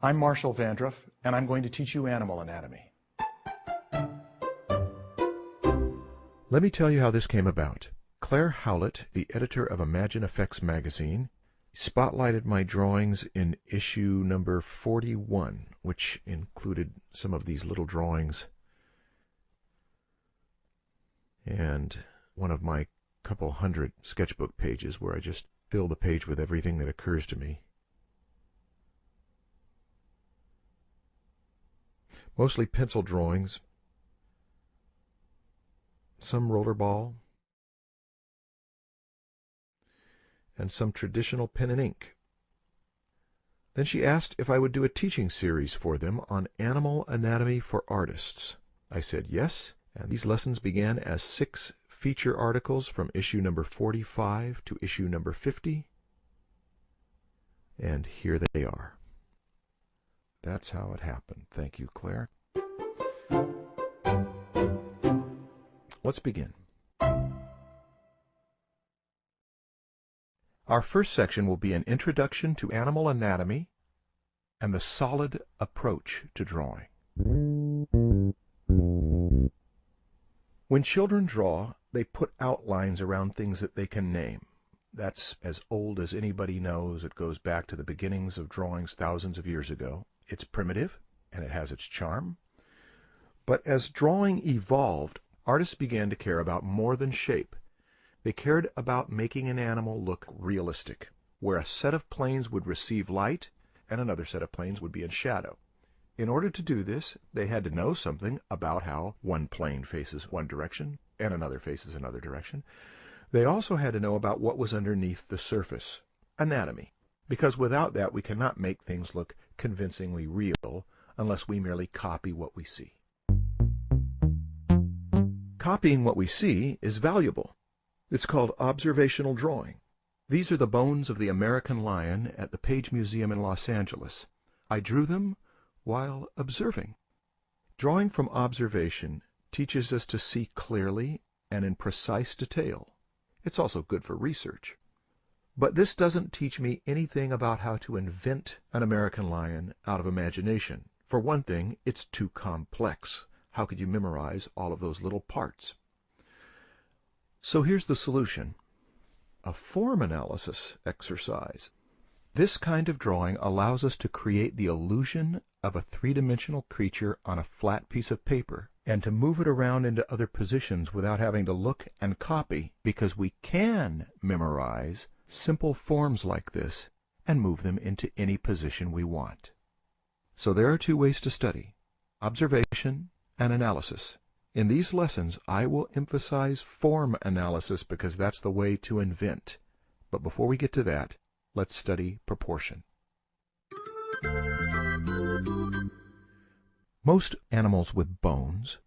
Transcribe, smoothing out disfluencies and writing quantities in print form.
I'm Marshall Vandruff, and I'm going to teach you animal anatomy. Let me tell you how this came about. Claire Howlett, the editor of Imagine Effects magazine, spotlighted my drawings in issue number 41, which included some of these little drawings and one of my couple hundred sketchbook pages where I just fill the page with everything that occurs to me. Mostly pencil drawings, some rollerball, and some traditional pen and ink. Then she asked if I would do a teaching series for them on animal anatomy for artists. I said yes, and these lessons began as 6 feature articles from issue number 45 to issue number 50, and here they are. That's how it happened. Thank you, Claire. Let's begin. Our first section will be an introduction to animal anatomy and the solid approach to drawing. When children draw, they put outlines around things that they can name. That's as old as anybody knows. It goes back to the beginnings of drawings thousands of years ago. It's primitive, and it has its charm. But as drawing evolved, artists began to care about more than shape. They cared about making an animal look realistic, where a set of planes would receive light and another set of planes would be in shadow. In order to do this, they had to know something about how one plane faces one direction and another faces another direction. They also had to know about what was underneath the surface, anatomy, because without that we cannot make things look convincingly real unless we merely copy what we see. Copying what we see is valuable. It's called observational drawing. These are the bones of the American lion at the Page Museum in Los Angeles. I drew them while observing. Drawing from observation teaches us to see clearly and in precise detail. It's also good for research. But this doesn't teach me anything about how to invent an American lion out of imagination. For one thing, it's too complex. How could you memorize all of those little parts? So here's the solution. A form analysis exercise. This kind of drawing allows us to create the illusion of a three-dimensional creature on a flat piece of paper and to move it around into other positions without having to look and copy, because we can memorize simple forms like this and move them into any position we want. So there are 2 ways to study: observation and analysis. In these lessons, I will emphasize form analysis because that's the way to invent. But before we get to that, let's study proportion. Most animals with bones